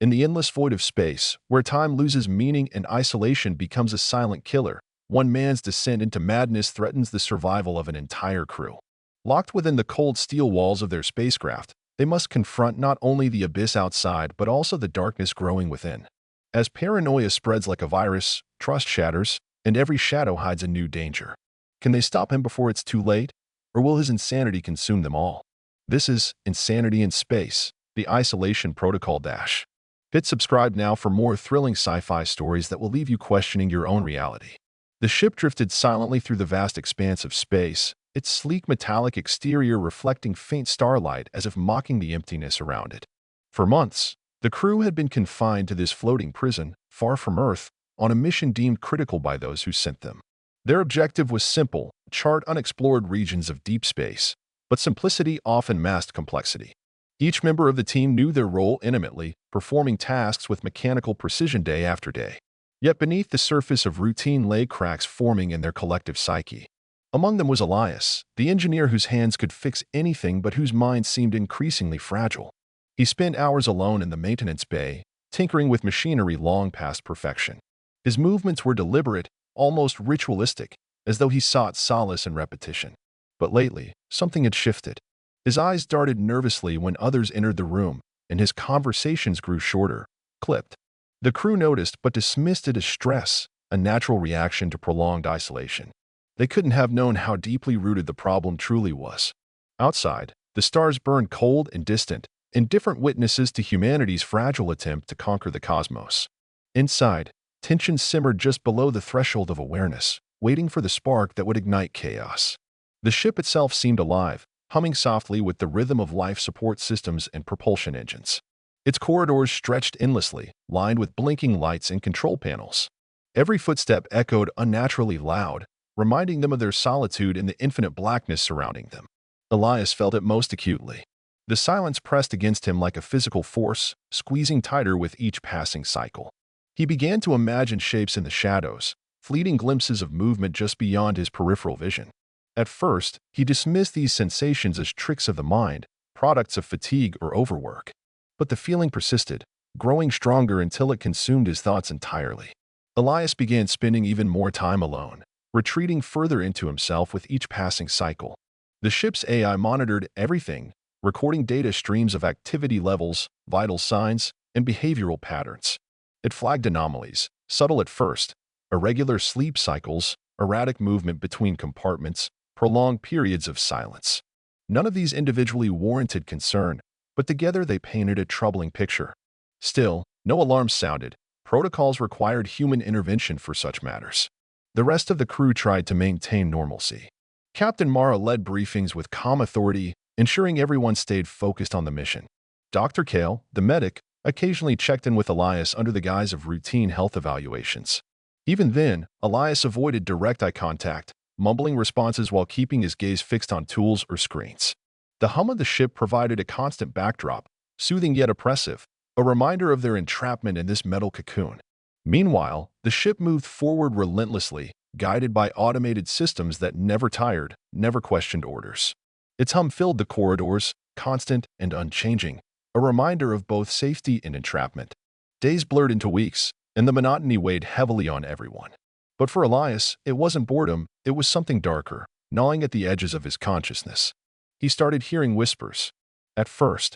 In the endless void of space, where time loses meaning and isolation becomes a silent killer, one man's descent into madness threatens the survival of an entire crew. Locked within the cold steel walls of their spacecraft, they must confront not only the abyss outside but also the darkness growing within. As paranoia spreads like a virus, trust shatters, and every shadow hides a new danger. Can they stop him before it's too late, or will his insanity consume them all? This is Insanity in Space, the Isolation Protocol Dash. Hit subscribe now for more thrilling sci-fi stories that will leave you questioning your own reality. The ship drifted silently through the vast expanse of space, its sleek metallic exterior reflecting faint starlight as if mocking the emptiness around it. For months, the crew had been confined to this floating prison, far from Earth, on a mission deemed critical by those who sent them. Their objective was simple: chart unexplored regions of deep space, but simplicity often masked complexity. Each member of the team knew their role intimately, performing tasks with mechanical precision day after day. Yet beneath the surface of routine lay cracks forming in their collective psyche. Among them was Elias, the engineer whose hands could fix anything but whose mind seemed increasingly fragile. He spent hours alone in the maintenance bay, tinkering with machinery long past perfection. His movements were deliberate, almost ritualistic, as though he sought solace in repetition. But lately, something had shifted. His eyes darted nervously when others entered the room, and his conversations grew shorter, clipped. The crew noticed but dismissed it as stress, a natural reaction to prolonged isolation. They couldn't have known how deeply rooted the problem truly was. Outside, the stars burned cold and distant, indifferent witnesses to humanity's fragile attempt to conquer the cosmos. Inside, tension simmered just below the threshold of awareness, waiting for the spark that would ignite chaos. The ship itself seemed alive, humming softly with the rhythm of life support systems and propulsion engines. Its corridors stretched endlessly, lined with blinking lights and control panels. Every footstep echoed unnaturally loud, reminding them of their solitude in the infinite blackness surrounding them. Elias felt it most acutely. The silence pressed against him like a physical force, squeezing tighter with each passing cycle. He began to imagine shapes in the shadows, fleeting glimpses of movement just beyond his peripheral vision. At first, he dismissed these sensations as tricks of the mind, products of fatigue or overwork. But the feeling persisted, growing stronger until it consumed his thoughts entirely. Elias began spending even more time alone, retreating further into himself with each passing cycle. The ship's AI monitored everything, recording data streams of activity levels, vital signs, and behavioral patterns. It flagged anomalies, subtle at first: irregular sleep cycles, erratic movement between compartments, prolonged periods of silence. None of these individually warranted concern, but together they painted a troubling picture. Still, no alarms sounded. Protocols required human intervention for such matters. The rest of the crew tried to maintain normalcy. Captain Mara led briefings with calm authority, ensuring everyone stayed focused on the mission. Dr. Kale, the medic, occasionally checked in with Elias under the guise of routine health evaluations. Even then, Elias avoided direct eye contact, mumbling responses while keeping his gaze fixed on tools or screens. The hum of the ship provided a constant backdrop, soothing yet oppressive, a reminder of their entrapment in this metal cocoon. Meanwhile, the ship moved forward relentlessly, guided by automated systems that never tired, never questioned orders. Its hum filled the corridors, constant and unchanging, a reminder of both safety and entrapment. Days blurred into weeks, and the monotony weighed heavily on everyone. But for Elias, it wasn't boredom, it was something darker, gnawing at the edges of his consciousness. He started hearing whispers. At first,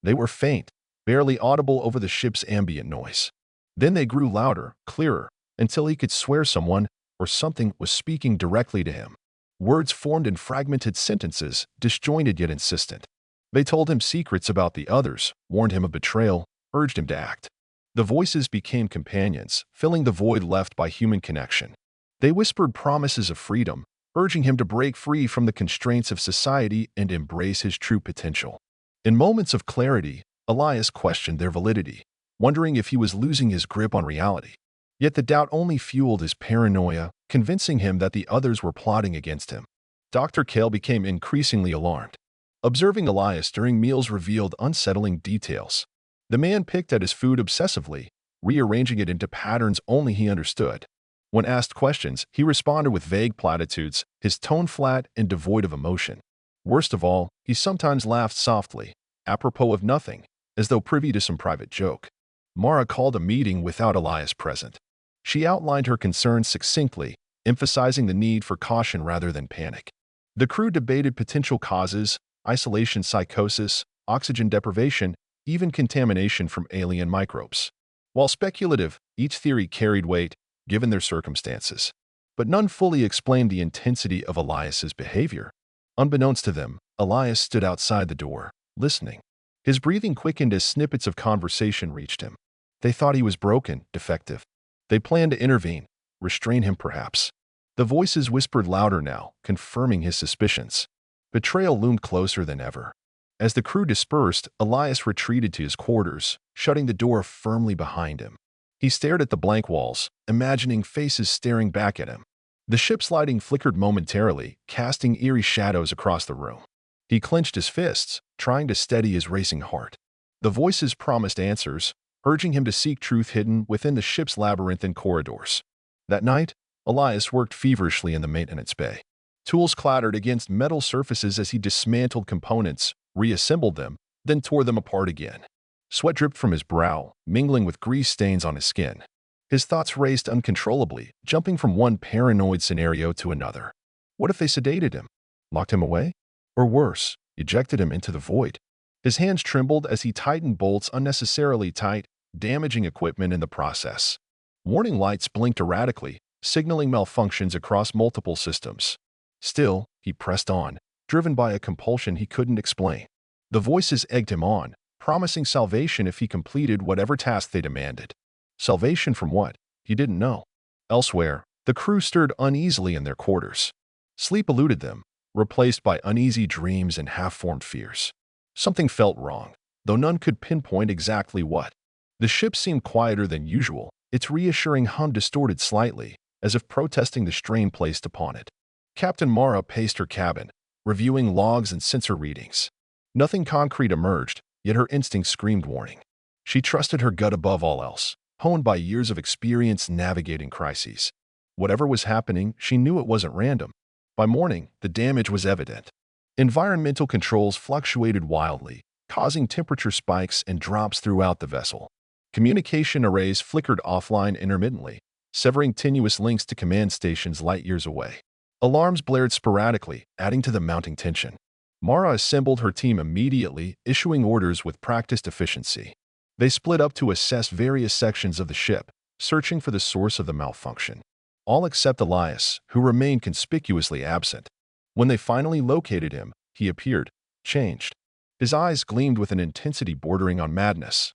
they were faint, barely audible over the ship's ambient noise. Then they grew louder, clearer, until he could swear someone or something was speaking directly to him. Words formed in fragmented sentences, disjointed yet insistent. They told him secrets about the others, warned him of betrayal, urged him to act. The voices became companions, filling the void left by human connection. They whispered promises of freedom, urging him to break free from the constraints of society and embrace his true potential. In moments of clarity, Elias questioned their validity, wondering if he was losing his grip on reality. Yet the doubt only fueled his paranoia, convincing him that the others were plotting against him. Dr. Kale became increasingly alarmed. Observing Elias during meals revealed unsettling details. The man picked at his food obsessively, rearranging it into patterns only he understood. When asked questions, he responded with vague platitudes, his tone flat and devoid of emotion. Worst of all, he sometimes laughed softly, apropos of nothing, as though privy to some private joke. Mara called a meeting without Elias present. She outlined her concerns succinctly, emphasizing the need for caution rather than panic. The crew debated potential causes: isolation psychosis, oxygen deprivation, even contamination from alien microbes. While speculative, each theory carried weight, given their circumstances. But none fully explained the intensity of Elias's behavior. Unbeknownst to them, Elias stood outside the door, listening. His breathing quickened as snippets of conversation reached him. They thought he was broken, defective. They planned to intervene, restrain him perhaps. The voices whispered louder now, confirming his suspicions. Betrayal loomed closer than ever. As the crew dispersed, Elias retreated to his quarters, shutting the door firmly behind him. He stared at the blank walls, imagining faces staring back at him. The ship's lighting flickered momentarily, casting eerie shadows across the room. He clenched his fists, trying to steady his racing heart. The voices promised answers, urging him to seek truth hidden within the ship's labyrinthine corridors. That night, Elias worked feverishly in the maintenance bay. Tools clattered against metal surfaces as he dismantled components, reassembled them, then tore them apart again. Sweat dripped from his brow, mingling with grease stains on his skin. His thoughts raced uncontrollably, jumping from one paranoid scenario to another. What if they sedated him? Locked him away? Or worse, ejected him into the void? His hands trembled as he tightened bolts unnecessarily tight, damaging equipment in the process. Warning lights blinked erratically, signaling malfunctions across multiple systems. Still, he pressed on, driven by a compulsion he couldn't explain. The voices egged him on, promising salvation if he completed whatever task they demanded. Salvation from what? He didn't know. Elsewhere, the crew stirred uneasily in their quarters. Sleep eluded them, replaced by uneasy dreams and half-formed fears. Something felt wrong, though none could pinpoint exactly what. The ship seemed quieter than usual, its reassuring hum distorted slightly, as if protesting the strain placed upon it. Captain Mara paced her cabin, reviewing logs and sensor readings. Nothing concrete emerged, yet her instincts screamed warning. She trusted her gut above all else, honed by years of experience navigating crises. Whatever was happening, she knew it wasn't random. By morning, the damage was evident. Environmental controls fluctuated wildly, causing temperature spikes and drops throughout the vessel. Communication arrays flickered offline intermittently, severing tenuous links to command stations light years away. Alarms blared sporadically, adding to the mounting tension. Mara assembled her team immediately, issuing orders with practiced efficiency. They split up to assess various sections of the ship, searching for the source of the malfunction. All except Elias, who remained conspicuously absent. When they finally located him, he appeared, changed. His eyes gleamed with an intensity bordering on madness.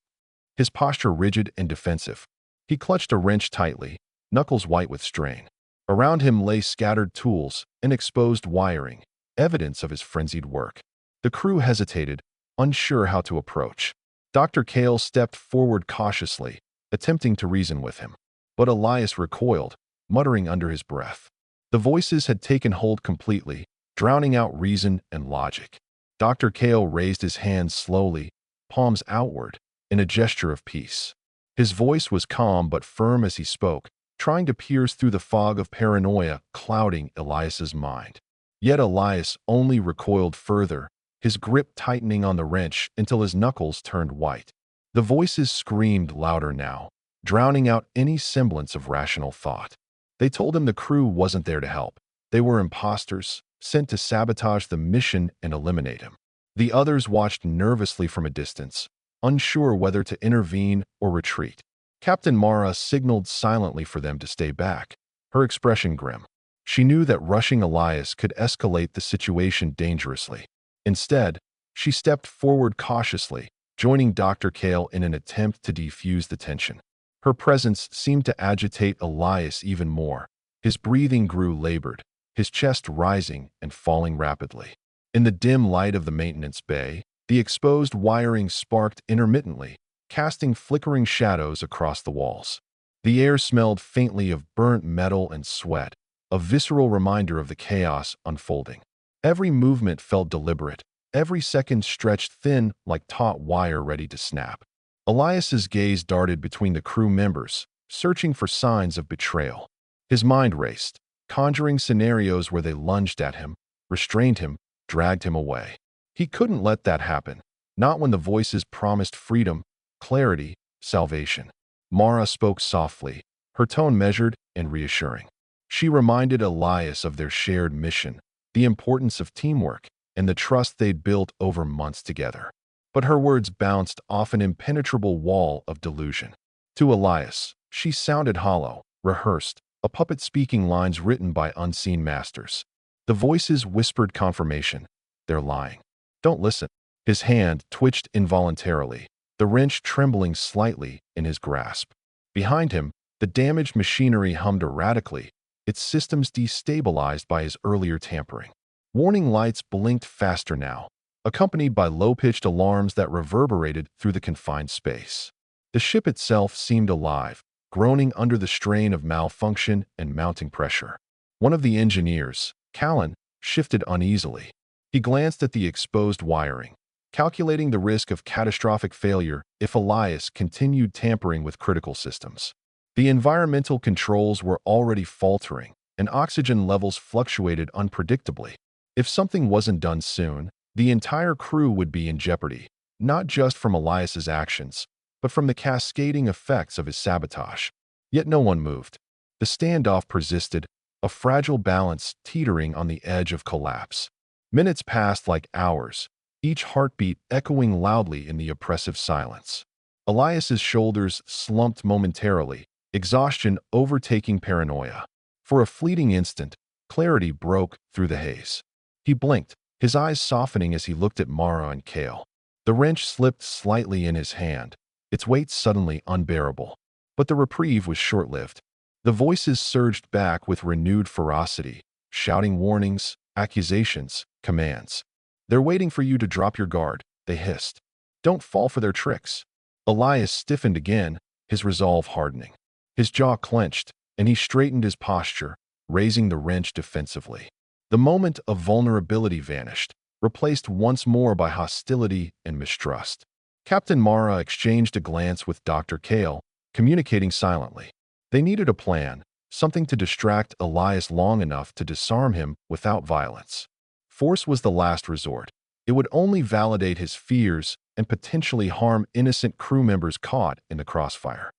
His posture rigid and defensive. He clutched a wrench tightly, knuckles white with strain. Around him lay scattered tools and exposed wiring, evidence of his frenzied work. The crew hesitated, unsure how to approach. Dr. Kale stepped forward cautiously, attempting to reason with him. But Elias recoiled, muttering under his breath. The voices had taken hold completely, drowning out reason and logic. Dr. Kale raised his hands slowly, palms outward, in a gesture of peace. His voice was calm but firm as he spoke, trying to pierce through the fog of paranoia clouding Elias's mind. Yet Elias only recoiled further, his grip tightening on the wrench until his knuckles turned white. The voices screamed louder now, drowning out any semblance of rational thought. They told him the crew wasn't there to help. They were imposters, sent to sabotage the mission and eliminate him. The others watched nervously from a distance, unsure whether to intervene or retreat. Captain Mara signaled silently for them to stay back, her expression grim. She knew that rushing Elias could escalate the situation dangerously. Instead, she stepped forward cautiously, joining Dr. Kale in an attempt to defuse the tension. Her presence seemed to agitate Elias even more. His breathing grew labored, his chest rising and falling rapidly. In the dim light of the maintenance bay, the exposed wiring sparked intermittently, casting flickering shadows across the walls. The air smelled faintly of burnt metal and sweat, a visceral reminder of the chaos unfolding. Every movement felt deliberate, every second stretched thin like taut wire ready to snap. Elias's gaze darted between the crew members, searching for signs of betrayal. His mind raced, conjuring scenarios where they lunged at him, restrained him, dragged him away. He couldn't let that happen. not when the voices promised freedom, clarity, salvation. Mara spoke softly, her tone measured and reassuring. She reminded Elias of their shared mission, the importance of teamwork, and the trust they'd built over months together. But her words bounced off an impenetrable wall of delusion. To Elias, she sounded hollow, rehearsed, a puppet speaking lines written by unseen masters. The voices whispered confirmation. They're lying. Don't listen. His hand twitched involuntarily, the wrench trembling slightly in his grasp. Behind him, the damaged machinery hummed erratically, its systems destabilized by his earlier tampering. Warning lights blinked faster now, accompanied by low-pitched alarms that reverberated through the confined space. The ship itself seemed alive, groaning under the strain of malfunction and mounting pressure. One of the engineers, Callan, shifted uneasily. He glanced at the exposed wiring, calculating the risk of catastrophic failure if Elias continued tampering with critical systems. The environmental controls were already faltering, and oxygen levels fluctuated unpredictably. If something wasn't done soon, the entire crew would be in jeopardy, not just from Elias's actions, but from the cascading effects of his sabotage. Yet no one moved. The standoff persisted, a fragile balance teetering on the edge of collapse. Minutes passed like hours, each heartbeat echoing loudly in the oppressive silence. Elias's shoulders slumped momentarily, exhaustion overtaking paranoia. For a fleeting instant, clarity broke through the haze. He blinked, his eyes softening as he looked at Mara and Kale. The wrench slipped slightly in his hand, its weight suddenly unbearable. But the reprieve was short-lived. The voices surged back with renewed ferocity, shouting warnings, accusations, commands. They're waiting for you to drop your guard, they hissed. Don't fall for their tricks. Elias stiffened again, his resolve hardening. His jaw clenched, and he straightened his posture, raising the wrench defensively. The moment of vulnerability vanished, replaced once more by hostility and mistrust. Captain Mara exchanged a glance with Dr. Kale, communicating silently. They needed a plan, something to distract Elias long enough to disarm him without violence. Force was the last resort. It would only validate his fears and potentially harm innocent crew members caught in the crossfire.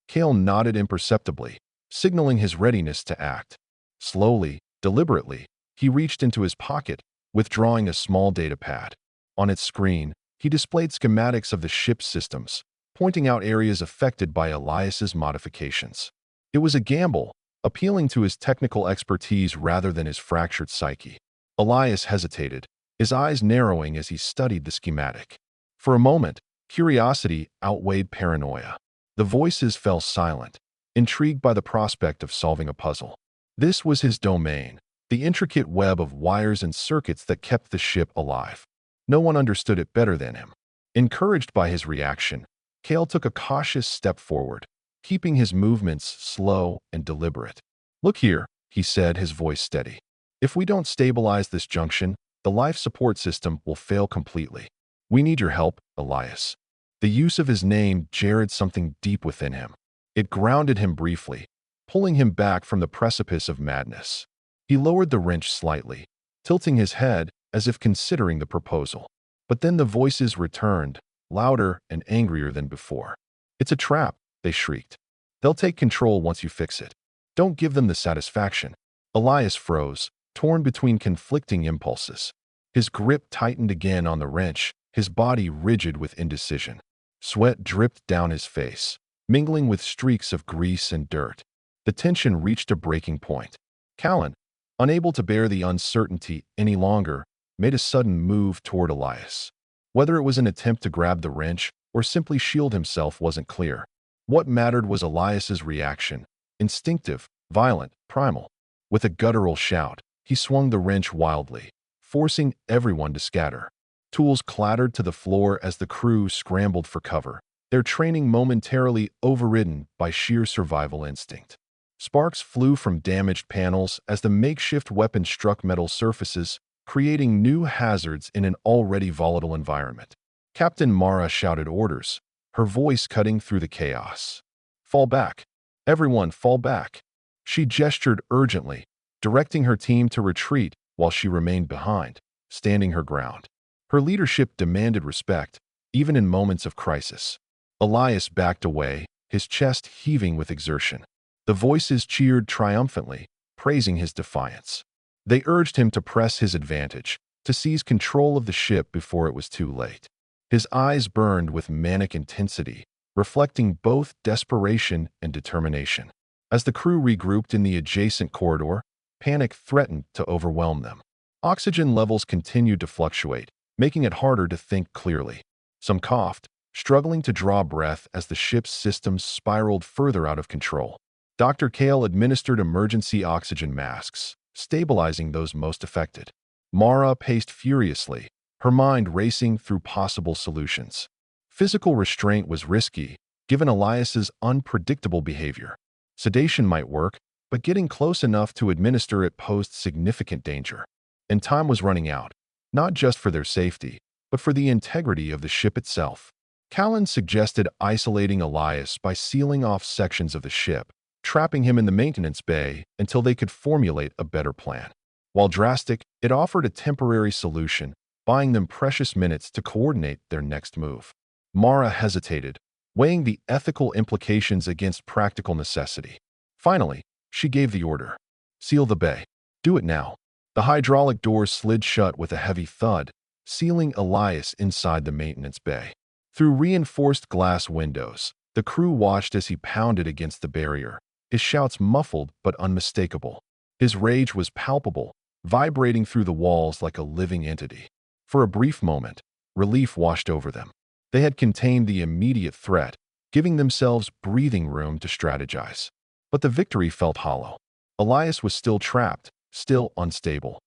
Kale nodded imperceptibly, signaling his readiness to act. Slowly, deliberately, he reached into his pocket, withdrawing a small data pad. On its screen, he displayed schematics of the ship's systems, pointing out areas affected by Elias's modifications. It was a gamble, appealing to his technical expertise rather than his fractured psyche. Elias hesitated, his eyes narrowing as he studied the schematic. For a moment, curiosity outweighed paranoia. The voices fell silent, intrigued by the prospect of solving a puzzle. This was his domain, the intricate web of wires and circuits that kept the ship alive. No one understood it better than him. Encouraged by his reaction, Kale took a cautious step forward, keeping his movements slow and deliberate. Look here, he said, his voice steady. If we don't stabilize this junction, the life support system will fail completely. We need your help, Elias. The use of his name jarred something deep within him. It grounded him briefly, pulling him back from the precipice of madness. He lowered the wrench slightly, tilting his head as if considering the proposal. But then the voices returned, louder and angrier than before. It's a trap, they shrieked. They'll take control once you fix it. Don't give them the satisfaction. Elias froze, torn between conflicting impulses. His grip tightened again on the wrench, his body rigid with indecision. Sweat dripped down his face, mingling with streaks of grease and dirt. The tension reached a breaking point. Callan, unable to bear the uncertainty any longer, made a sudden move toward Elias. Whether it was an attempt to grab the wrench or simply shield himself wasn't clear. What mattered was Elias's reaction, instinctive, violent, primal. With a guttural shout, he swung the wrench wildly, forcing everyone to scatter. Tools clattered to the floor as the crew scrambled for cover, their training momentarily overridden by sheer survival instinct. Sparks flew from damaged panels as the makeshift weapon struck metal surfaces, creating new hazards in an already volatile environment. Captain Mara shouted orders, her voice cutting through the chaos. Fall back. Everyone fall back. She gestured urgently, directing her team to retreat while she remained behind, standing her ground. Her leadership demanded respect, even in moments of crisis. Elias backed away, his chest heaving with exertion. The voices cheered triumphantly, praising his defiance. They urged him to press his advantage, to seize control of the ship before it was too late. His eyes burned with manic intensity, reflecting both desperation and determination. As the crew regrouped in the adjacent corridor, panic threatened to overwhelm them. Oxygen levels continued to fluctuate, making it harder to think clearly. Some coughed, struggling to draw breath as the ship's systems spiraled further out of control. Dr. Kale administered emergency oxygen masks, stabilizing those most affected. Mara paced furiously, her mind racing through possible solutions. Physical restraint was risky, given Elias's unpredictable behavior. Sedation might work, but getting close enough to administer it posed significant danger. And time was running out, not just for their safety, but for the integrity of the ship itself. Callan suggested isolating Elias by sealing off sections of the ship, trapping him in the maintenance bay until they could formulate a better plan. While drastic, it offered a temporary solution, buying them precious minutes to coordinate their next move. Mara hesitated, weighing the ethical implications against practical necessity. Finally, she gave the order. Seal the bay. Do it now. The hydraulic doors slid shut with a heavy thud, sealing Elias inside the maintenance bay. Through reinforced glass windows, the crew watched as he pounded against the barrier, his shouts muffled but unmistakable. His rage was palpable, vibrating through the walls like a living entity. For a brief moment, relief washed over them. They had contained the immediate threat, giving themselves breathing room to strategize. But the victory felt hollow. Elias was still trapped, still unstable.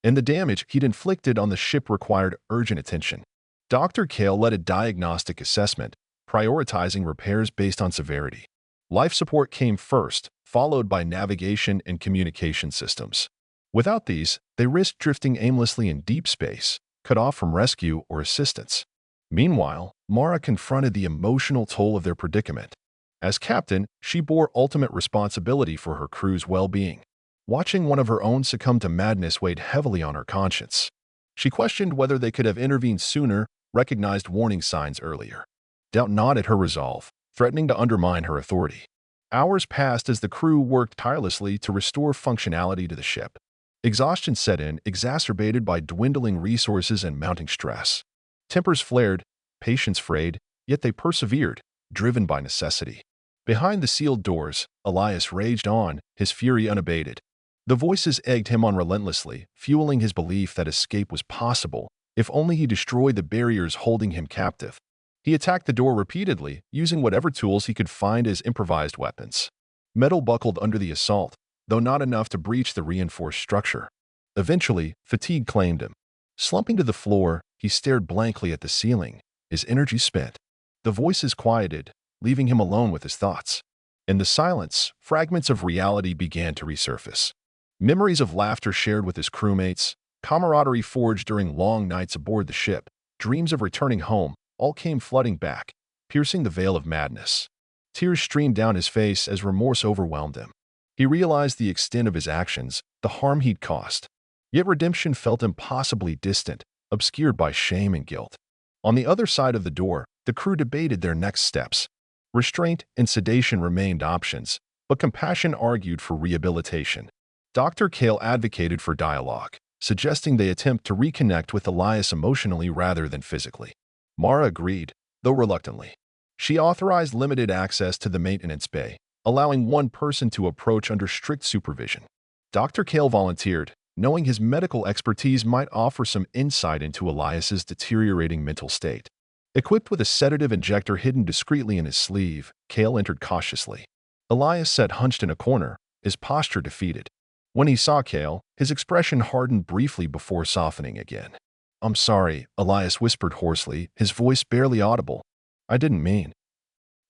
And the damage he'd inflicted on the ship required urgent attention. Dr. Kale led a diagnostic assessment, prioritizing repairs based on severity. Life support came first, followed by navigation and communication systems. Without these, they risked drifting aimlessly in deep space, cut off from rescue or assistance. Meanwhile, Mara confronted the emotional toll of their predicament. As captain, she bore ultimate responsibility for her crew's well-being. Watching one of her own succumb to madness weighed heavily on her conscience. She questioned whether they could have intervened sooner, recognized warning signs earlier. Doubt gnawed at her resolve, threatening to undermine her authority. Hours passed as the crew worked tirelessly to restore functionality to the ship. Exhaustion set in, exacerbated by dwindling resources and mounting stress. Tempers flared, patience frayed, yet they persevered, driven by necessity. Behind the sealed doors, Elias raged on, his fury unabated. The voices egged him on relentlessly, fueling his belief that escape was possible, if only he destroyed the barriers holding him captive. He attacked the door repeatedly, using whatever tools he could find as improvised weapons. Metal buckled under the assault, though not enough to breach the reinforced structure. Eventually, fatigue claimed him. Slumping to the floor, he stared blankly at the ceiling, his energy spent. The voices quieted, leaving him alone with his thoughts. In the silence, fragments of reality began to resurface. Memories of laughter shared with his crewmates, camaraderie forged during long nights aboard the ship, dreams of returning home, all came flooding back, piercing the veil of madness. Tears streamed down his face as remorse overwhelmed him. He realized the extent of his actions, the harm he'd caused. Yet redemption felt impossibly distant, obscured by shame and guilt. On the other side of the door, the crew debated their next steps. Restraint and sedation remained options, but compassion argued for rehabilitation. Dr. Kale advocated for dialogue, suggesting they attempt to reconnect with Elias emotionally rather than physically. Mara agreed, though reluctantly. She authorized limited access to the maintenance bay, allowing one person to approach under strict supervision. Dr. Kale volunteered, knowing his medical expertise might offer some insight into Elias's deteriorating mental state. Equipped with a sedative injector hidden discreetly in his sleeve, Kale entered cautiously. Elias sat hunched in a corner, his posture defeated. When he saw Kale, his expression hardened briefly before softening again. "I'm sorry," Elias whispered hoarsely, his voice barely audible. "I didn't mean."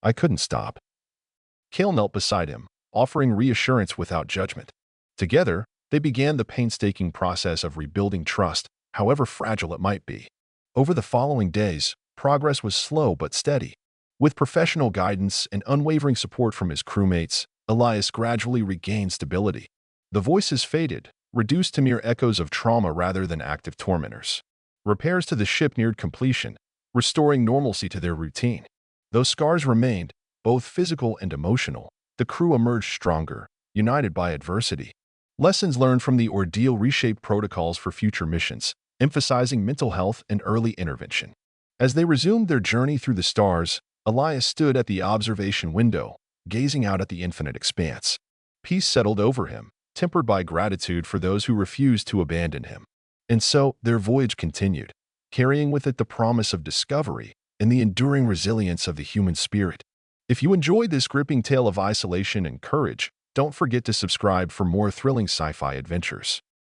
"I couldn't stop." Kale knelt beside him, offering reassurance without judgment. Together, they began the painstaking process of rebuilding trust, however fragile it might be. Over the following days, progress was slow but steady. With professional guidance and unwavering support from his crewmates, Elias gradually regained stability. The voices faded, reduced to mere echoes of trauma rather than active tormentors. Repairs to the ship neared completion, restoring normalcy to their routine. Though scars remained, both physical and emotional, the crew emerged stronger, united by adversity. Lessons learned from the ordeal reshaped protocols for future missions, emphasizing mental health and early intervention. As they resumed their journey through the stars, Elias stood at the observation window, gazing out at the infinite expanse. Peace settled over him, tempered by gratitude for those who refused to abandon him. And so, their voyage continued, carrying with it the promise of discovery and the enduring resilience of the human spirit. If you enjoyed this gripping tale of isolation and courage, don't forget to subscribe for more thrilling sci-fi adventures.